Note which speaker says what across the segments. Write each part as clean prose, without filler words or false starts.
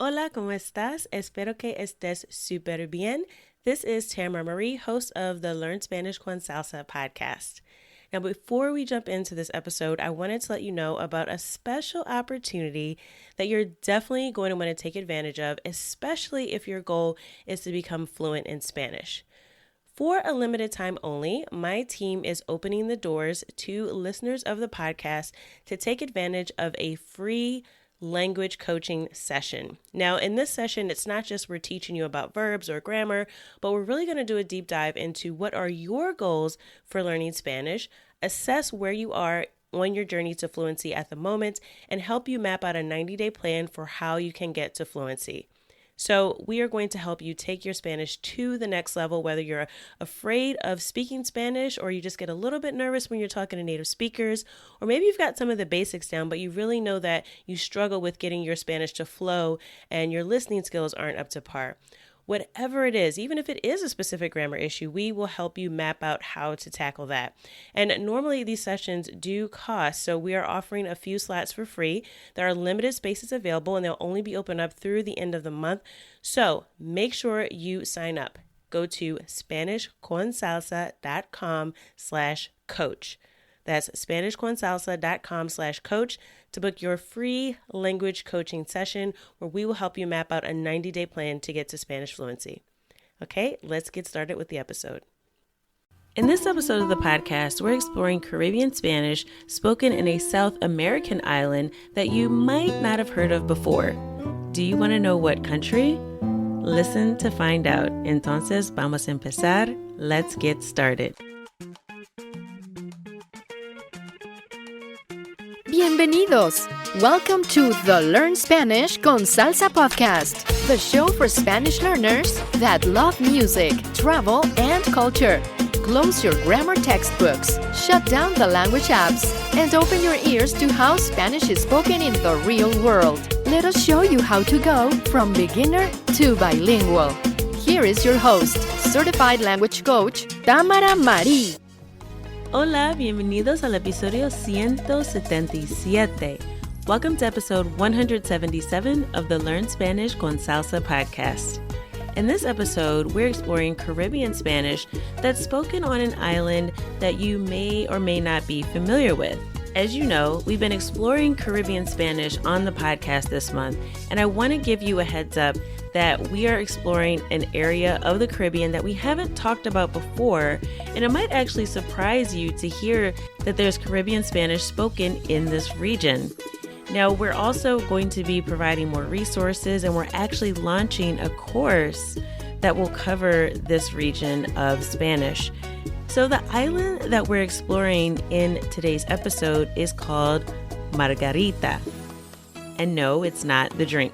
Speaker 1: Hola, ¿cómo estás? Espero que estés súper bien. This is Tamara Marie, host of the Learn Spanish con Salsa podcast. Now, before we jump into this episode, I wanted to let you know about a special opportunity that you're definitely going to want to take advantage of, especially if your goal is to become fluent in Spanish. For a limited time only, my team is opening the doors to listeners of the podcast to take advantage of a free language coaching session. Now, in this session, it's not just we're teaching you about verbs or grammar, but we're really going to do a deep dive into what are your goals for learning Spanish, assess where you are on your journey to fluency at the moment, and help you map out a 90-day plan for how you can get to fluency. So we are going to help you take your Spanish to the next level, whether you're afraid of speaking Spanish or you just get a little bit nervous when you're talking to native speakers, or maybe you've got some of the basics down, but you really know that you struggle with getting your Spanish to flow and your listening skills aren't up to par. Whatever it is, even if it is a specific grammar issue, we will help you map out how to tackle that. And normally these sessions do cost, so we are offering a few slots for free. There are limited spaces available and they'll only be open up through the end of the month. So make sure you sign up. Go to SpanishConSalsa.com/coach. That's SpanishConSalsa.com/coach to book your free language coaching session where we will help you map out a 90-day plan to get to Spanish fluency. Okay, let's get started with the episode. In this episode of the podcast, we're exploring Caribbean Spanish spoken in a South American island that you might not have heard of before. Do you want to know what country? Listen to find out. Entonces, vamos a empezar. Let's get started.
Speaker 2: Bienvenidos! Welcome to the Learn Spanish con Salsa podcast, the show for Spanish learners that love music, travel, and culture. Close your grammar textbooks, shut down the language apps, and open your ears to how Spanish is spoken in the real world. Let us show you how to go from beginner to bilingual. Here is your host, certified language coach, Tamara Marie.
Speaker 1: Hola, bienvenidos al episodio 177. Welcome to episode 177 of the Learn Spanish con Salsa podcast. In this episode, we're exploring Caribbean Spanish that's spoken on an island that you may or may not be familiar with. As you know, we've been exploring Caribbean Spanish on the podcast this month, and I want to give you a heads up that we are exploring an area of the Caribbean that we haven't talked about before, and it might actually surprise you to hear that there's Caribbean Spanish spoken in this region. Now, we're also going to be providing more resources, and we're actually launching a course that will cover this region of Spanish. So the island that we're exploring in today's episode is called Margarita. And no, it's not the drink.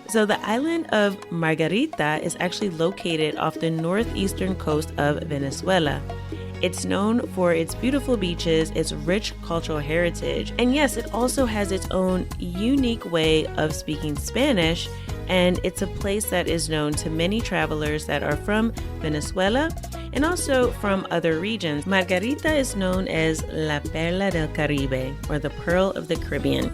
Speaker 1: So the island of Margarita is actually located off the northeastern coast of Venezuela. It's known for its beautiful beaches, its rich cultural heritage, and yes, it also has its own unique way of speaking Spanish, and it's a place that is known to many travelers that are from Venezuela and also from other regions. Margarita is known as La Perla del Caribe, or the Pearl of the Caribbean.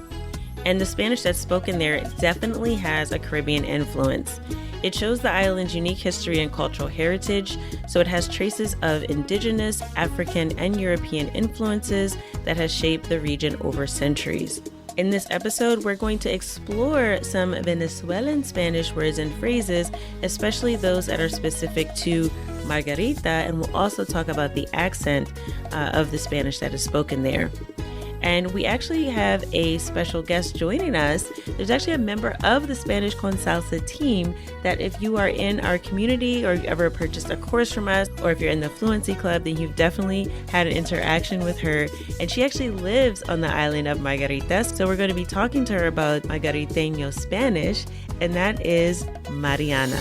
Speaker 1: And the Spanish that's spoken there definitely has a Caribbean influence. It shows the island's unique history and cultural heritage, so it has traces of indigenous, African, and European influences that has shaped the region over centuries. In this episode, we're going to explore some Venezuelan Spanish words and phrases, especially those that are specific to Margarita, and we'll also talk about the accent of the Spanish that is spoken there. And we actually have a special guest joining us. There's actually a member of the Spanish con Salsa team that if you are in our community or you ever purchased a course from us, or if you're in the Fluency Club, then you've definitely had an interaction with her. And she actually lives on the island of Margarita. So we're going to be talking to her about Margariteño Spanish, and that is Mariana.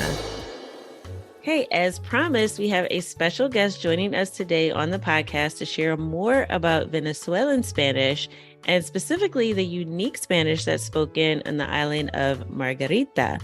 Speaker 1: Hey, as promised, we have a special guest joining us today on the podcast to share more about Venezuelan Spanish and specifically the unique Spanish that's spoken on the island of Margarita.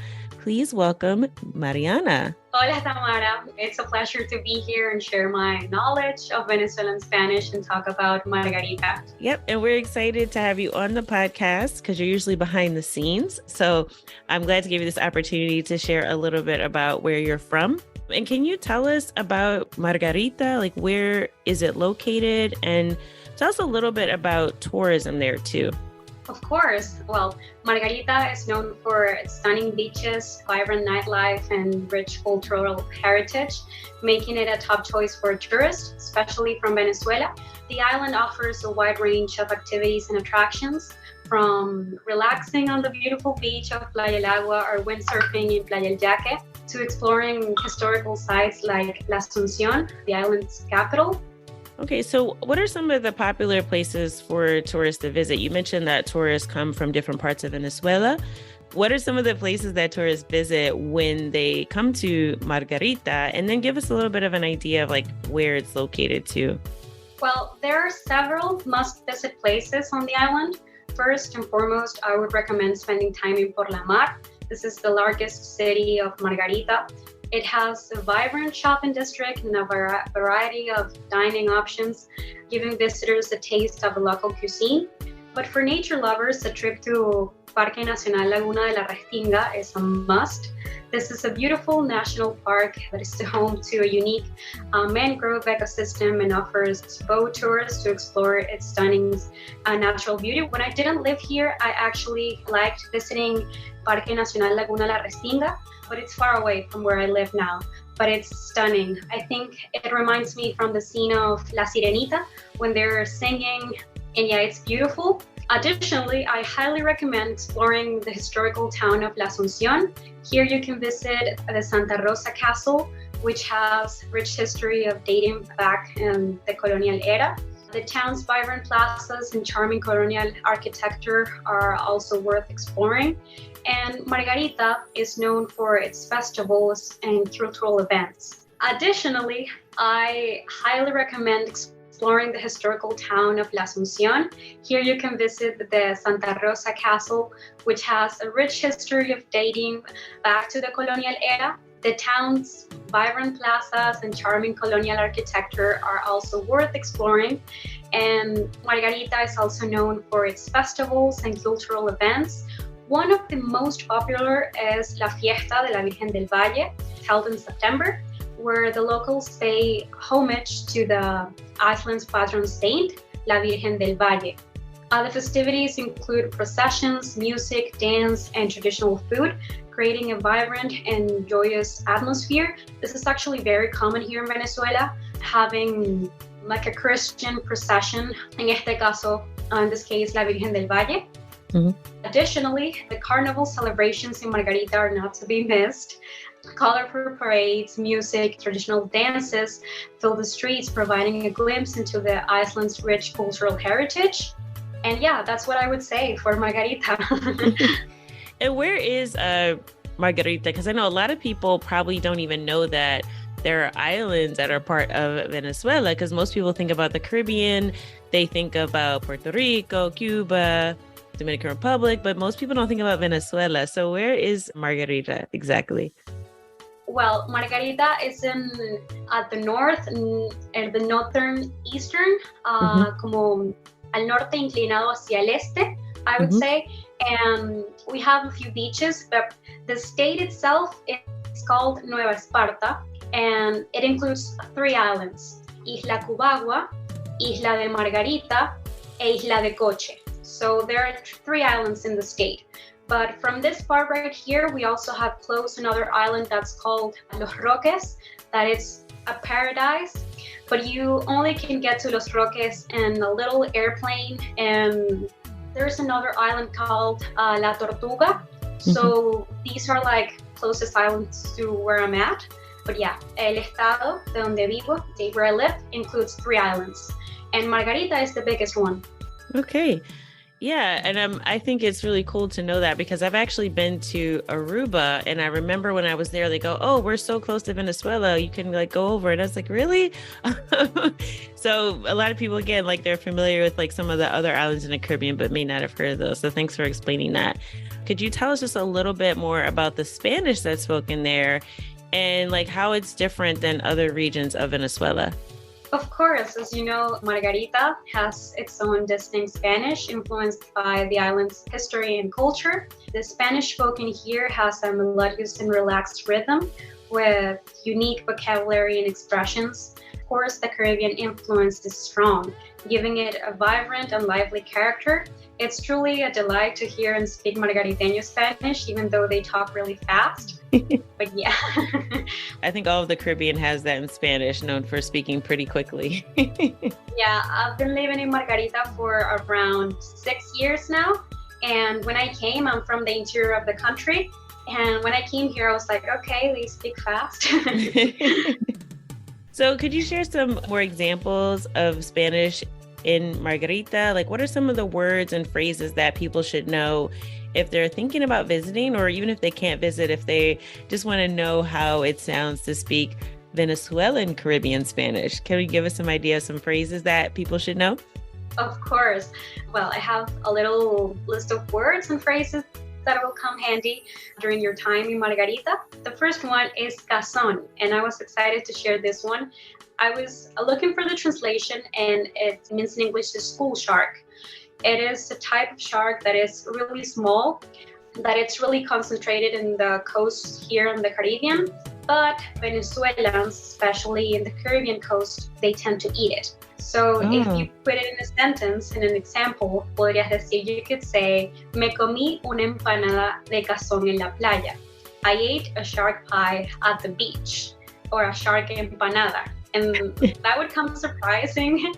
Speaker 1: please welcome Mariana.
Speaker 3: Hola, Tamara. It's a pleasure to be here and share my knowledge of Venezuelan Spanish and talk about Margarita.
Speaker 1: Yep. And we're excited to have you on the podcast because you're usually behind the scenes. So I'm glad to give you this opportunity to share a little bit about where you're from. And can you tell us about Margarita? Like, where is it located? And tell us a little bit about tourism there too.
Speaker 3: Of course. Well, Margarita is known for its stunning beaches, vibrant nightlife, and rich cultural heritage, making it a top choice for tourists, especially from Venezuela. The island offers a wide range of activities and attractions, from relaxing on the beautiful beach of Playa El Agua or windsurfing in Playa El Yaque, to exploring historical sites like La Asunción, the island's capital.
Speaker 1: Okay, so what are some of the popular places for tourists to visit? You mentioned that tourists come from different parts of Venezuela. What are some of the places that tourists visit when they come to Margarita? And then give us a little bit of an idea of like where it's located too.
Speaker 3: Well, there are several must-visit places on the island. First and foremost, I would recommend spending time in Por la Mar. This is the largest city of Margarita. It has a vibrant shopping district and a variety of dining options, giving visitors a taste of the local cuisine. But for nature lovers, a trip to Parque Nacional Laguna de la Restinga is a must. This is a beautiful national park that is home to a unique mangrove ecosystem and offers boat tours to explore its stunning natural beauty. When I didn't live here, I actually liked visiting Parque Nacional Laguna de la Restinga, but it's far away from where I live now. But it's stunning. I think it reminds me from the scene of La Sirenita when they're singing, and yeah, it's beautiful. Additionally, I highly recommend exploring the historical town of La Asunción. Here you can visit the Santa Rosa Castle, which has rich history of dating back in the colonial era. The town's vibrant plazas and charming colonial architecture are also worth exploring. And Margarita is known for its festivals and cultural events. Additionally, I highly recommend exploring the historical town of La Asunción. Here you can visit the Santa Rosa Castle, which has a rich history of dating back to the colonial era. The town's vibrant plazas and charming colonial architecture are also worth exploring. And Margarita is also known for its festivals and cultural events. One of the most popular is La Fiesta de la Virgen del Valle, held in September, where the locals pay homage to the island's patron saint, La Virgen del Valle. The festivities include processions, music, dance, and traditional food, creating a vibrant and joyous atmosphere. This is actually very common here in Venezuela, having like a Christian procession, in this case, La Virgen del Valle. Mm-hmm. Additionally, the carnival celebrations in Margarita are not to be missed. Colorful parades, music, traditional dances fill the streets, providing a glimpse into the island's rich cultural heritage. And yeah, that's what I would say for Margarita.
Speaker 1: And where is Margarita? Because I know a lot of people probably don't even know that there are islands that are part of Venezuela, because most people think about the Caribbean, they think about Puerto Rico, Cuba, Dominican Republic, but most people don't think about Venezuela. So where is Margarita exactly?
Speaker 3: Well, Margarita is at the north, in the northern eastern, como al norte inclinado hacia el este, I would say. And we have a few beaches, but the state itself is called Nueva Esparta, and it includes 3 islands: Isla Cubagua, Isla de Margarita, e Isla de Coche. So there are 3 islands in the state. But from this part right here, we also have close another island that's called Los Roques, that is a paradise. But you only can get to Los Roques in a little airplane. And there's another island called La Tortuga. So these are like closest islands to where I'm at. But yeah, el estado de donde vivo, where I live, includes 3 islands. And Margarita is the biggest one.
Speaker 1: Okay. Yeah. And I think it's really cool to know that, because I've actually been to Aruba, and I remember when I was there, they go, oh, we're so close to Venezuela, you can like go over. And I was like, really? So a lot of people, again, like they're familiar with like some of the other islands in the Caribbean, but may not have heard of those. So thanks for explaining that. Could you tell us just a little bit more about the Spanish that's spoken there and like how it's different than other regions of Venezuela?
Speaker 3: Of course, as you know, Margarita has its own distinct Spanish influenced by the island's history and culture. The Spanish spoken here has a melodious and relaxed rhythm with unique vocabulary and expressions. Of course, the Caribbean influence is strong, giving it a vibrant and lively character. It's truly a delight to hear and speak Margariteño Spanish, even though they talk really fast. But yeah.
Speaker 1: I think all of the Caribbean has that in Spanish, known for speaking pretty quickly.
Speaker 3: Yeah, I've been living in Margarita for around 6 years now. And when I came, I'm from the interior of the country. And when I came here, I was like, okay, they speak fast.
Speaker 1: So could you share some more examples of Spanish in Margarita? Like, what are some of the words and phrases that people should know if they're thinking about visiting, or even if they can't visit, if they just want to know how it sounds to speak Venezuelan Caribbean Spanish? Can you give us some idea of some phrases that people should know?
Speaker 3: Of course. Well, I have a little list of words and phrases that will come handy during your time in Margarita. The first one is cazón, and I was excited to share this one. I was looking for the translation, and it means in English the school shark. It is a type of shark that is really small, that it's really concentrated in the coast here in the Caribbean, but Venezuelans, especially in the Caribbean coast, they tend to eat it. So if you put it in a sentence, in an example, podrías decir, you could say, me comí una empanada de cazón en la playa. I ate a shark pie at the beach, or a shark empanada. And that would come surprising.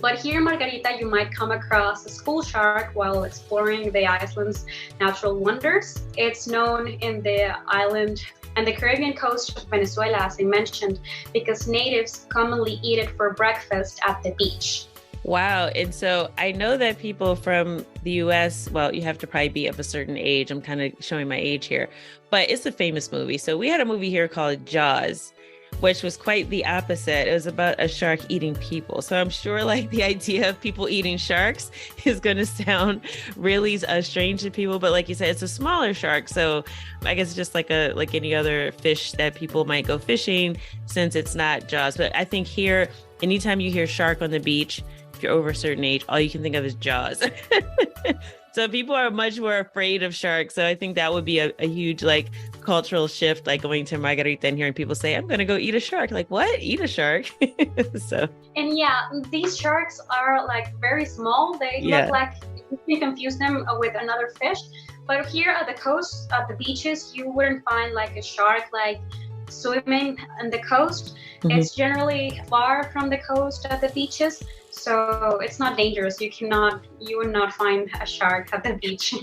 Speaker 3: But here in Margarita, you might come across a school shark while exploring the island's natural wonders. It's known in the island and the Caribbean coast of Venezuela, as I mentioned, because natives commonly eat it for breakfast at the beach.
Speaker 1: Wow. And so I know that people from the US, well, you have to probably be of a certain age. I'm kind of showing my age here, but it's a famous movie. So we had a movie here called Jaws, which was quite the opposite. It was about a shark eating people. So I'm sure like the idea of people eating sharks is going to sound really strange to people. But like you said, it's a smaller shark. So I guess it's just like any other fish that people might go fishing, since it's not Jaws. But I think here, anytime you hear shark on the beach, if you're over a certain age, all you can think of is Jaws. So people are much more afraid of sharks. So I think that would be a huge like cultural shift, like going to Margarita and hearing people say, I'm going to go eat a shark. Like, what? Eat a shark?
Speaker 3: And yeah, these sharks are like very small. They look like, you can confuse them with another fish. But here at the coast, at the beaches, you wouldn't find like a shark like swimming on the coast. Mm-hmm. It's generally far from the coast at the beaches. So it's not dangerous. You would not find a shark at the beach.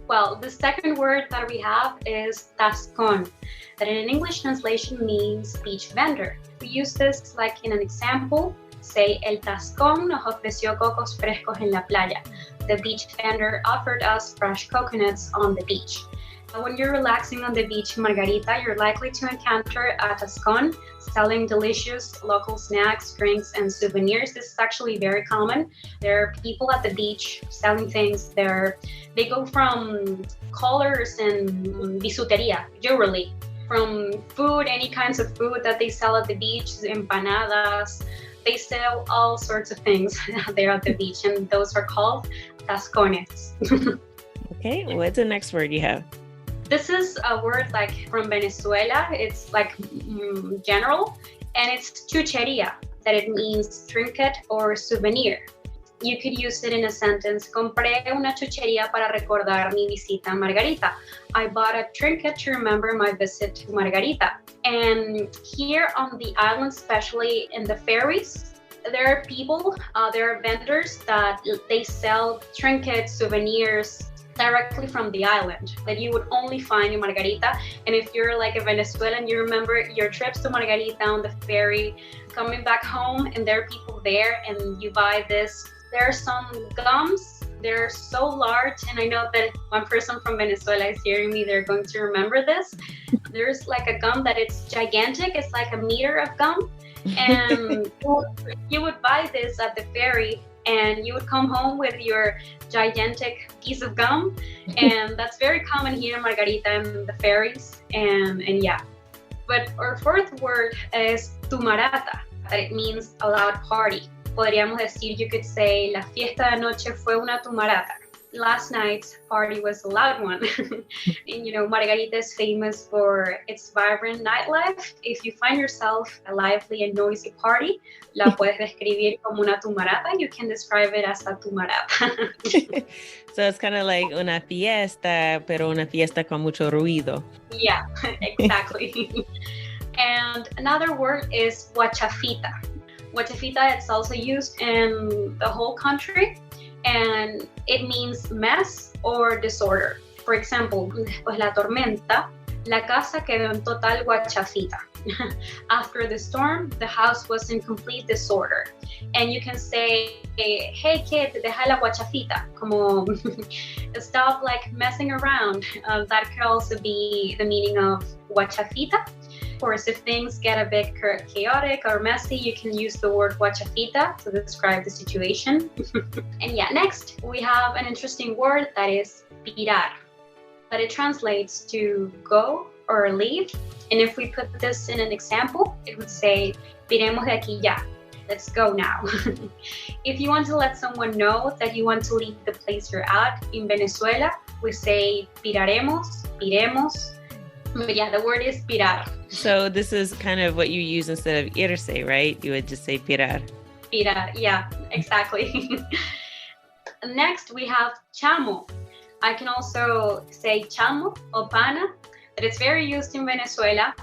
Speaker 3: Well, the second word that we have is tascón, that in an English translation means beach vendor. We use this like in an example, say, el tascón nos ofreció cocos frescos en la playa. The beach vendor offered us fresh coconuts on the beach. When you're relaxing on the beach in Margarita, you're likely to encounter a tascón selling delicious local snacks, drinks, and souvenirs. This is actually very common. There are people at the beach selling things. They go from collars and bisuteria, jewelry, from food, any kinds of food that they sell at the beach, empanadas. They sell all sorts of things there at the beach, and those are called tascones.
Speaker 1: Okay, what's the next word you have?
Speaker 3: This is a word like from Venezuela. It's like general, and it's chucheria, that it means trinket or souvenir. You could use it in a sentence. Compré una chuchería para recordar mi visita a Margarita. I bought a trinket to remember my visit to Margarita. And here on the island, especially in the ferries, there are people, there are vendors that they sell trinkets, souvenirs, directly from the island that you would only find in Margarita. And if you're like a Venezuelan, you remember your trips to Margarita on the ferry, coming back home, and there are people there, and you buy this. There are some gums. They're so large, and I know that one person from Venezuela is hearing me. They're going to remember this. There's like a gum that it's gigantic. It's like a meter of gum. And you would buy this at the ferry, and you would come home with your gigantic piece of gum. And that's very common here in Margarita and the ferries. And yeah. But our fourth word is tumarata, that it means a loud party. Podríamos decir, you could say, la fiesta de anoche fue una tumarata. Last night's party was a loud one. And Margarita is famous for its vibrant nightlife. If you find yourself a lively and noisy party, la puedes describir como una tumarata. You can describe it as a tumarata.
Speaker 1: So it's kind of like una fiesta, pero una fiesta con mucho ruido.
Speaker 3: Yeah, exactly. And another word is guachafita. Guachafita, it's also used in the whole country, and it means mess or disorder. For example, después la tormenta, la casa quedó en total guachafita. After the storm, the house was in complete disorder. And you can say, hey kid, deja la guachafita, como stop like messing around. That could also be the meaning of guachafita. Of course, if things get a bit chaotic or messy, you can use the word guachafita to describe the situation. And yeah, next we have an interesting word that is pirar, that it translates to go or leave. And if we put this in an example, it would say, piremos de aquí ya. Let's go now. If you want to let someone know that you want to leave the place you're at in Venezuela, we say piraremos, piremos. But yeah, the word is pirar.
Speaker 1: So this is kind of what you use instead of irse, right? You would just say pirar.
Speaker 3: Pirar, yeah, exactly. Next, we have chamo. I can also say chamo or pana, that it's very used in Venezuela,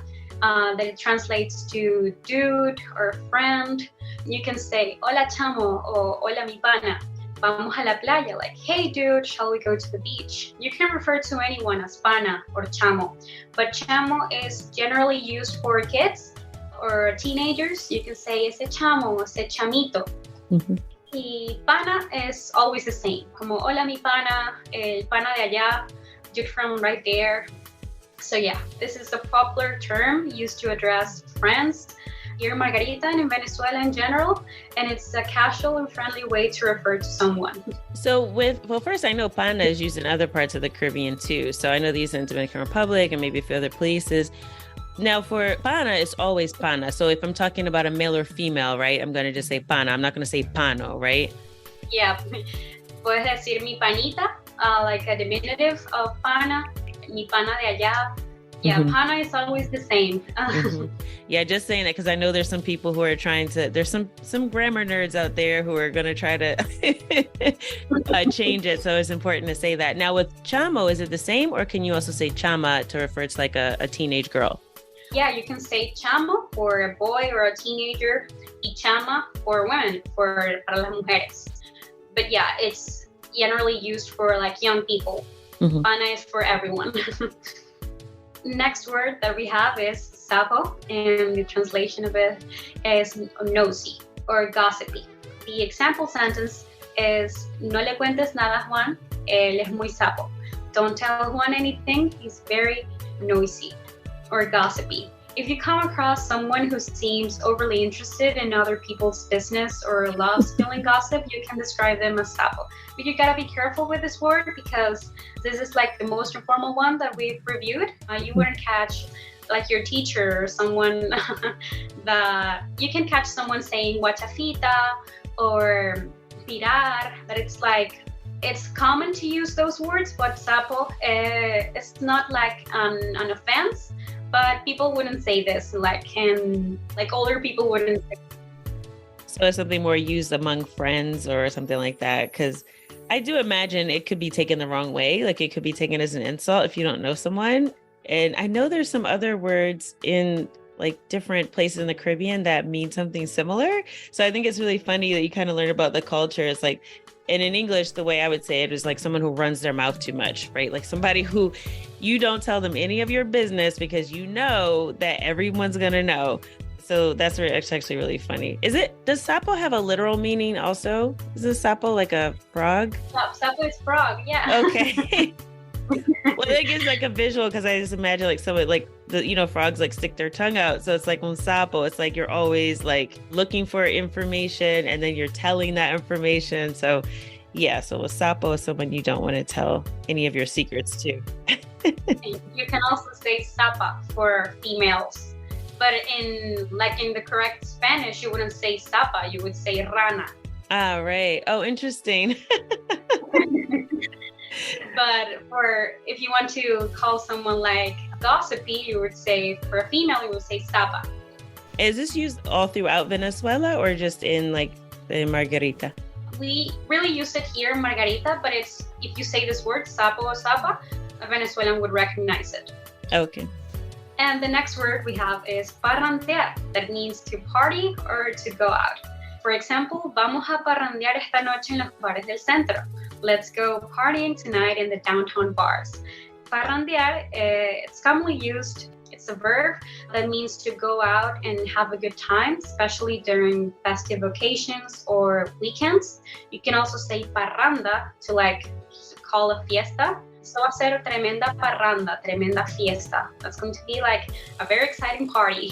Speaker 3: that it translates to dude or friend. You can say, hola chamo, or hola mi pana. Vamos a la playa, like, hey dude, shall we go to the beach? You can refer to anyone as pana or chamo, but chamo is generally used for kids or teenagers. You can say ese chamo, ese chamito.
Speaker 1: Mm-hmm.
Speaker 3: Y pana is always the same, como hola mi pana, el pana de allá, dude from right there. So yeah, this is a popular term used to address friends here in Margarita and in Venezuela in general, and it's a casual and friendly way to refer to someone.
Speaker 1: So first I know pana is used in other parts of the Caribbean too. So I know these in Dominican Republic and maybe a few other places. Now for pana, it's always pana. So if I'm talking about a male or female, right, I'm going to just say pana. I'm not going to say pano, right?
Speaker 3: Yeah, puedes decir mi panita, like a diminutive of pana, mi pana de allá. Yeah, mm-hmm. Pana is always the same.
Speaker 1: Mm-hmm. Yeah, just saying that because I know there's some people who are trying to, there's some grammar nerds out there who are going to try to change it. So it's important to say that. Now with chamo, is it the same, or can you also say chama to refer to like a teenage girl?
Speaker 3: Yeah, you can say chamo for a boy or a teenager, y chama for women, para las mujeres. But yeah, it's generally used for like young people. Mm-hmm. Pana is for everyone. Next word that we have is sapo, and the translation of it is nosy or gossipy. The example sentence is, no le cuentes nada a Juan, él es muy sapo. Don't tell Juan anything, he's very noisy or gossipy. If you come across someone who seems overly interested in other people's business or loves spilling gossip, you can describe them as sapo. But you gotta be careful with this word because this is like the most informal one that we've reviewed. You wouldn't catch like your teacher or someone that you can catch someone saying guachafita or pirar, but it's like, it's common to use those words, but sapo, it's not like an offense, but people wouldn't say this, like older people wouldn't say.
Speaker 1: So it's something more used among friends or something like that, because I do imagine it could be taken the wrong way. Like it could be taken as an insult if you don't know someone. And I know there's some other words in like different places in the Caribbean that mean something similar. So I think it's really funny that you kind of learn about the culture. It's like, and in English, the way I would say it is like someone who runs their mouth too much, right? Like somebody who you don't tell them any of your business because you know that everyone's going to know. So that's where it's actually really funny. Does sapo have a literal meaning also? Is a sapo like a frog?
Speaker 3: Sapo is frog, yeah.
Speaker 1: Okay. Well, it gives like a visual because I just imagine like someone like frogs like stick their tongue out. So it's like un sapo. It's like you're always like looking for information and then you're telling that information. So yeah, so a sapo is someone you don't want to tell any of your secrets to.
Speaker 3: You can also say sapa for females. But in the correct Spanish, you wouldn't say sapa, you would say rana.
Speaker 1: Ah, right. Oh, interesting.
Speaker 3: But if you want to call someone like gossipy, you would say, for a female, you would say sapa.
Speaker 1: Is this used all throughout Venezuela or just in like the Margarita?
Speaker 3: We really use it here in Margarita, but if you say this word, sapo or sapa, a Venezuelan would recognize it.
Speaker 1: Okay.
Speaker 3: And the next word we have is parrandear. That means to party or to go out. For example, vamos a parrandear esta noche en los bares del centro. Let's go partying tonight in the downtown bars. Parrandear, it's commonly used. It's a verb that means to go out and have a good time, especially during festive occasions or weekends. You can also say parranda to like call a fiesta. So va a ser tremenda parranda, tremenda fiesta. That's going to be like a very exciting party.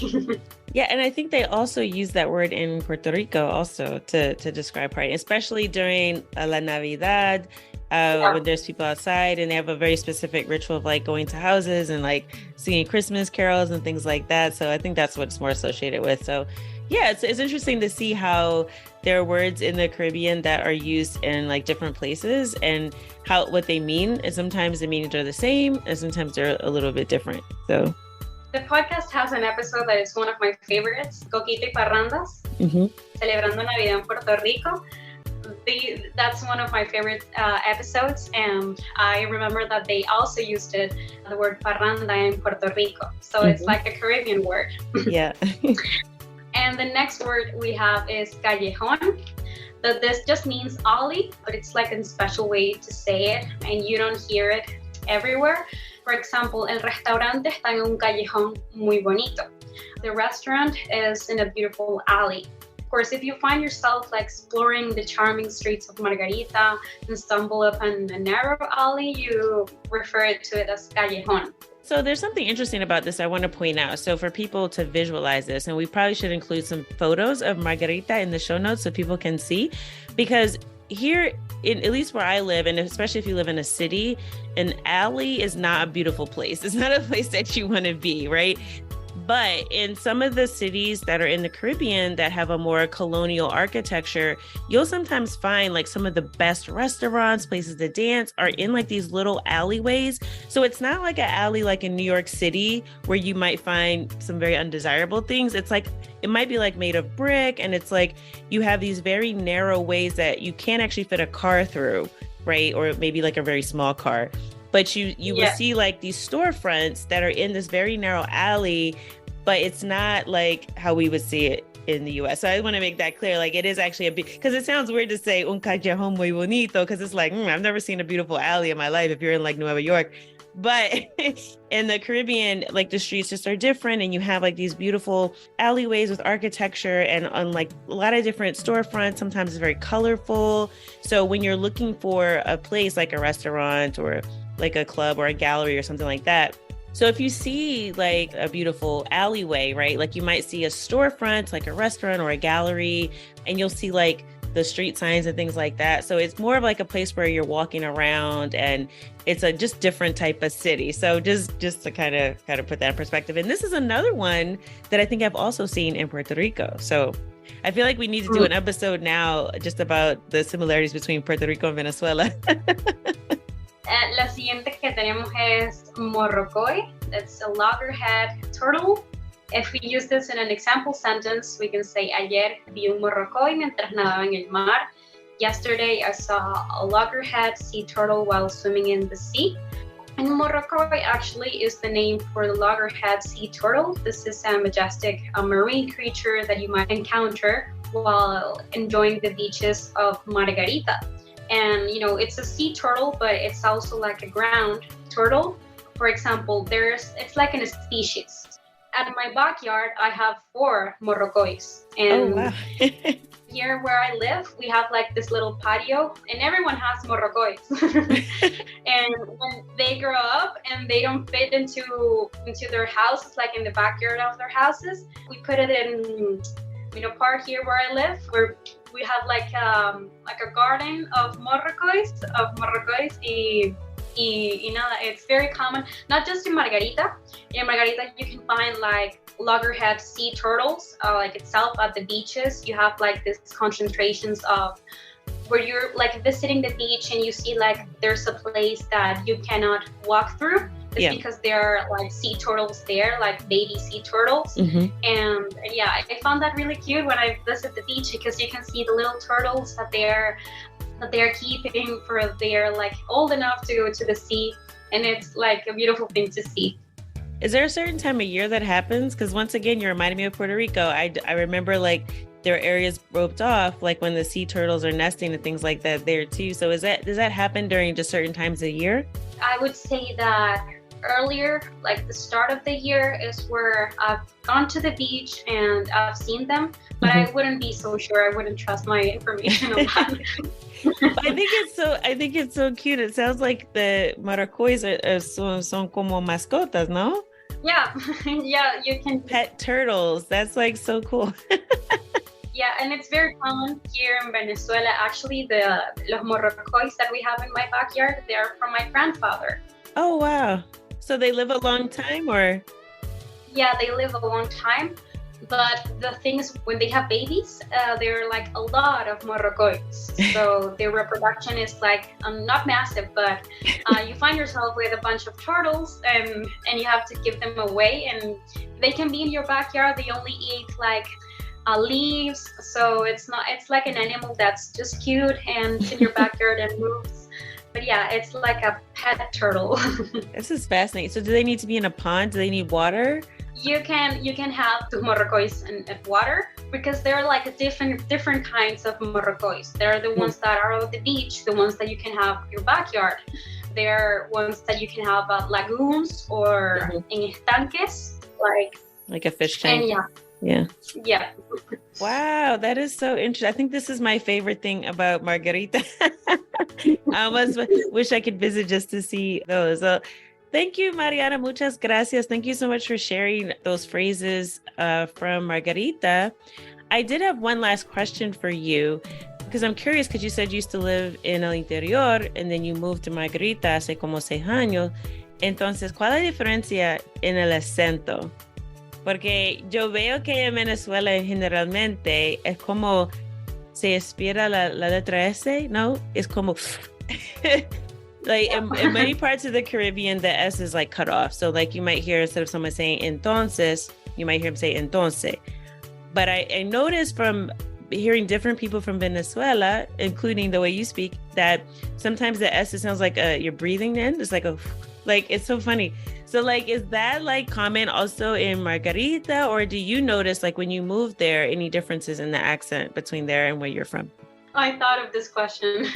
Speaker 1: Yeah, and I think they also use that word in Puerto Rico also to describe party, especially during La Navidad, when there's people outside and they have a very specific ritual of like going to houses and like singing Christmas carols and things like that. So I think that's what it's more associated with. So yeah, it's interesting to see how there are words in the Caribbean that are used in like different places and what they mean. And sometimes the meanings are the same and sometimes they're a little bit different. So
Speaker 3: the podcast has an episode that is one of my favorites, Coquito y Parrandas, Celebrando Navidad en Puerto Rico. That's one of my favorite episodes, and I remember that they also used the word parranda in Puerto Rico. So it's like a Caribbean word.
Speaker 1: Yeah.
Speaker 3: And the next word we have is callejón. This just means alley, but it's like a special way to say it, and you don't hear it everywhere. For example, el restaurante está en un callejón muy bonito. The restaurant is in a beautiful alley. Of course, if you find yourself like exploring the charming streets of Margarita and stumble upon a narrow alley, you refer to it as callejón.
Speaker 1: So there's something interesting about this I want to point out. So for people to visualize this, and we probably should include some photos of Margarita in the show notes so people can see, because here, at least where I live, and especially if you live in a city, an alley is not a beautiful place. It's not a place that you want to be, right? But in some of the cities that are in the Caribbean that have a more colonial architecture, you'll sometimes find like some of the best restaurants, places to dance are in like these little alleyways. So it's not like an alley like in New York City where you might find some very undesirable things. It's like, it might be like made of brick, and it's like you have these very narrow ways that you can't actually fit a car through, right? Or maybe like a very small car. But you will see like these storefronts that are in this very narrow alley, but it's not like how we would see it in the US. So I want to make that clear. Like it is actually because it sounds weird to say un callejón muy bonito, because it's like, I've never seen a beautiful alley in my life if you're in like Nueva York. But in the Caribbean, like the streets just are different, and you have like these beautiful alleyways with architecture and on like a lot of different storefronts. Sometimes it's very colorful. So when you're looking for a place like a restaurant or like a club or a gallery or something like that. So if you see like a beautiful alleyway, right? Like you might see a storefront, like a restaurant or a gallery, and you'll see like the street signs and things like that. So it's more of like a place where you're walking around, and it's a just different type of city. So just to kind of put that in perspective. And this is another one that I think I've also seen in Puerto Rico. So I feel like we need to do an episode now just about the similarities between Puerto Rico and Venezuela.
Speaker 3: La siguiente que tenemos es morrocoy. That's a loggerhead turtle. If we use this in an example sentence, we can say, ayer vi un morrocoy mientras nadaba en el mar. Yesterday, I saw a loggerhead sea turtle while swimming in the sea. And morrocoy actually is the name for the loggerhead sea turtle. This is a majestic marine creature that you might encounter while enjoying the beaches of Margarita. And, it's a sea turtle, but it's also like a ground turtle. For example, it's like in a species. At my backyard, I have 4 morrocoys. And Here where I live, we have like this little patio and everyone has morrocoys. And when they grow up and they don't fit into their houses, like in the backyard of their houses, we put it in park here where I live, where we have like a garden of morrocoys. It's very common, not just in Margarita. In Margarita, you can find like loggerhead sea turtles, like itself at the beaches. You have like these concentrations of where you're like visiting the beach and you see like there's a place that you cannot walk through. It's because there are like sea turtles there, like baby sea turtles.
Speaker 1: Mm-hmm.
Speaker 3: And yeah, I found that really cute when I visit the beach, because you can see the little turtles that they're keeping for they're like old enough to go to the sea, and it's like a beautiful thing to see.
Speaker 1: Is there a certain time of year that happens? Because once again, you reminded me of Puerto Rico. I remember like there are areas roped off, like when the sea turtles are nesting and things like that there too. So does that happen during just certain times of year?
Speaker 3: I would say that earlier, like the start of the year, is where I've gone to the beach and I've seen them, but I wouldn't be so sure. I wouldn't trust my information on that.
Speaker 1: I think it's so cute. It sounds like the maracoys son como mascotas, no?
Speaker 3: Yeah, yeah, you can
Speaker 1: pet turtles. That's like so cool.
Speaker 3: Yeah, and it's very common here in Venezuela. Actually, los morrocoys that we have in my backyard, they are from my grandfather.
Speaker 1: Oh, wow. So they live a long time, or?
Speaker 3: Yeah, they live a long time. But the thing is, when they have babies, there are like a lot of morrocoys. So their reproduction is like not massive, but you find yourself with a bunch of turtles and you have to give them away. And they can be in your backyard. They only eat like leaves. So it's like an animal that's just cute and in your backyard and moves. But yeah, it's like a pet turtle.
Speaker 1: This is fascinating. So do they need to be in a pond? Do they need water?
Speaker 3: You can have the morrocoys in water, because there are like different kinds of morrocoys. There are the ones that are on the beach, the ones that you can have in your backyard. There are ones that you can have at lagoons or in estanques,
Speaker 1: like a fish tank.
Speaker 3: And yeah.
Speaker 1: Wow, that is so interesting. I think this is my favorite thing about Margarita. I almost wish I could visit just to see those. So, thank you, Mariana. Muchas gracias. Thank you so much for sharing those phrases from Margarita. I did have one last question for you, because I'm curious, because you said you used to live in el interior and then you moved to Margarita hace como 6 años. Entonces, ¿cuál es la diferencia en el acento? Porque yo veo que en Venezuela generalmente es como se expira la letra S, ¿no? Es como... Like in many parts of the Caribbean, the S is like cut off. So like you might hear, instead of someone saying entonces, you might hear them say entonce. But I noticed from hearing different people from Venezuela, including the way you speak, that sometimes the S, it sounds like you're breathing in. It's like it's so funny. So like, is that like common also in Margarita, or do you notice like when you moved there, any differences in the accent between there and where you're from?
Speaker 3: I thought of this question.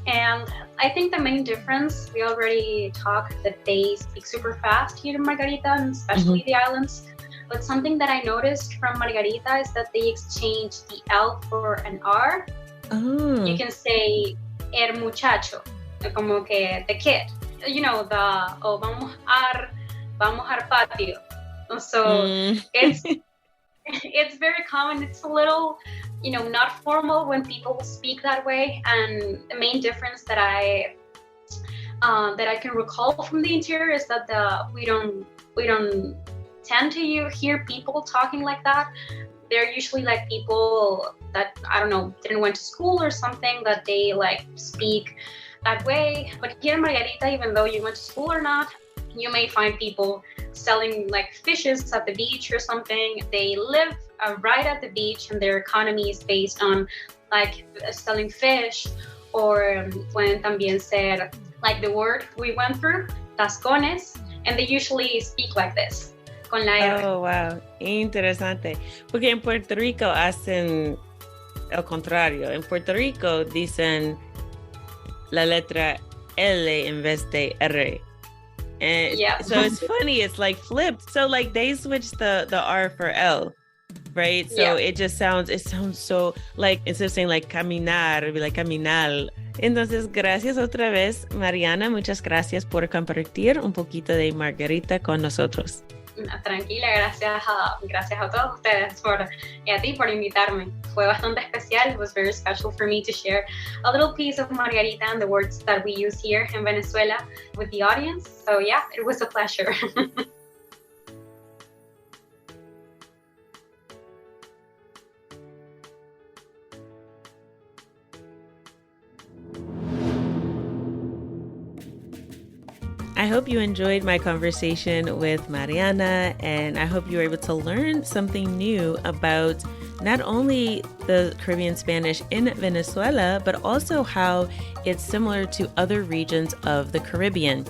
Speaker 3: And I think the main difference, we already talked that they speak super fast here in Margarita, and especially the islands. But something that I noticed from Margarita is that they exchange the L for an R.
Speaker 1: Oh.
Speaker 3: You can say el muchacho, como que the kid. You know, vamos al patio. So it's very common. It's a little, not formal when people speak that way. And the main difference that I can recall from the interior is that we don't tend to hear people talking like that. They're usually like people that, I don't know, didn't went to school or something, that they like speak that way. But here in Margarita, even though you went to school or not, you may find people selling like fishes at the beach or something. They live right at the beach, and their economy is based on like selling fish, or pueden también ser like the word we went through, tascones, and they usually speak like this, con la R.
Speaker 1: Oh, wow. Interesante. Porque en Puerto Rico hacen el contrario. En Puerto Rico dicen la letra L en vez de R. And so it's funny, it's like flipped. So like they switched the R for L. right? So it sounds so like, instead of saying like caminar, it'd be like caminar. Entonces, gracias otra vez, Mariana. Muchas gracias por compartir un poquito de Margarita con nosotros.
Speaker 3: Tranquila, gracias a todos ustedes y a ti por invitarme. Fue bastante especial. It was very special for me to share a little piece of Margarita and the words that we use here in Venezuela with the audience. So yeah, it was a pleasure.
Speaker 1: I hope you enjoyed my conversation with Mariana, and I hope you were able to learn something new about not only the Caribbean Spanish in Venezuela, but also how it's similar to other regions of the Caribbean.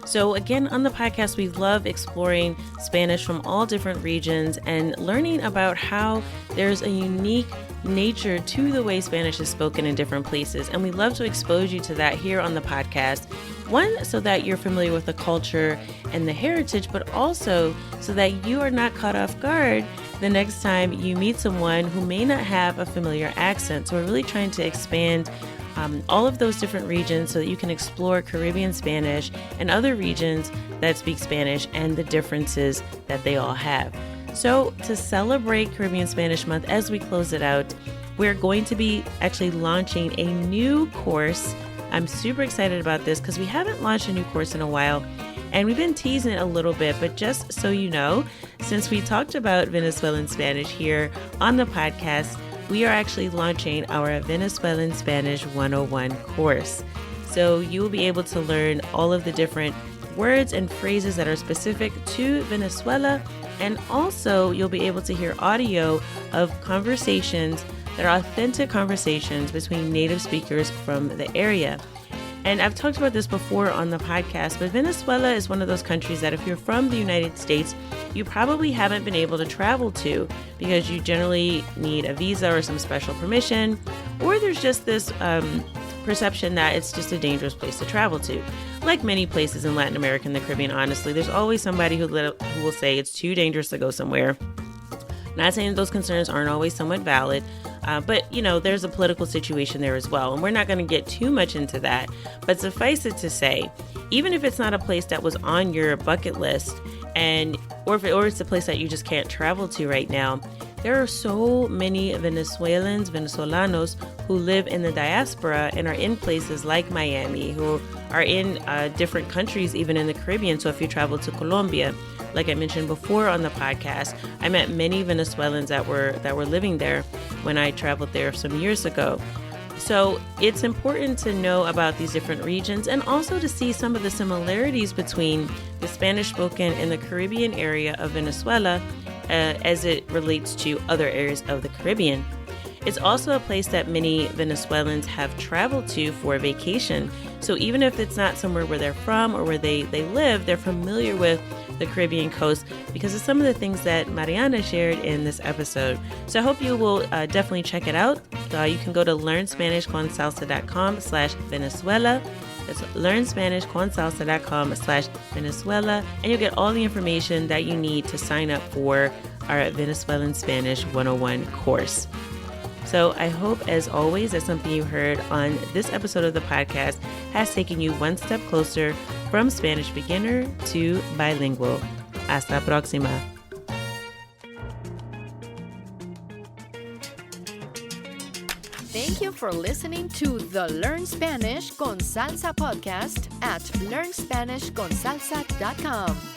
Speaker 1: So again, on the podcast, we love exploring Spanish from all different regions and learning about how there's a unique nature to the way Spanish is spoken in different places. And we love to expose you to that here on the podcast. One, so that you're familiar with the culture and the heritage, but also so that you are not caught off guard the next time you meet someone who may not have a familiar accent. So we're really trying to expand all of those different regions so that you can explore Caribbean Spanish and other regions that speak Spanish and the differences that they all have. So to celebrate Caribbean Spanish Month, as we close it out, we're going to be actually launching a new course. I'm super excited about this because we haven't launched a new course in a while, and we've been teasing it a little bit, but just so you know, since we talked about Venezuelan Spanish here on the podcast, we are actually launching our Venezuelan Spanish 101 course. So you will be able to learn all of the different words and phrases that are specific to Venezuela, and also you'll be able to hear audio of conversations that are authentic conversations between native speakers from the area. And I've talked about this before on the podcast, but Venezuela is one of those countries that if you're from the United States, you probably haven't been able to travel to because you generally need a visa or some special permission, or there's just this perception that it's just a dangerous place to travel to. Like many places in Latin America and the Caribbean, honestly, there's always somebody who will say it's too dangerous to go somewhere. Not saying those concerns aren't always somewhat valid, but, you know, there's a political situation there as well. And we're not going to get too much into that. But suffice it to say, even if it's not a place that was on your bucket list, or it's a place that you just can't travel to right now, there are so many Venezolanos who live in the diaspora and are in places like Miami, who are in different countries, even in the Caribbean. So if you travel to Colombia, like I mentioned before on the podcast, I met many Venezuelans that were living there when I traveled there some years ago. So it's important to know about these different regions and also to see some of the similarities between the Spanish spoken in the Caribbean area of Venezuela as it relates to other areas of the Caribbean. It's also a place that many Venezuelans have traveled to for a vacation. So even if it's not somewhere where they're from or where they live, they're familiar with the Caribbean coast because of some of the things that Mariana shared in this episode. So I hope you will definitely check it out. You can go to learnspanishconsalsa.com/Venezuela. That's learnspanishconsalsa.com/Venezuela, and you'll get all the information that you need to sign up for our Venezuelan Spanish 101 course. So I hope, as always, that something you heard on this episode of the podcast has taken you one step closer from Spanish beginner to bilingual. Hasta la próxima.
Speaker 2: Thank you for listening to the Learn Spanish con Salsa podcast at learnspanishconsalsa.com.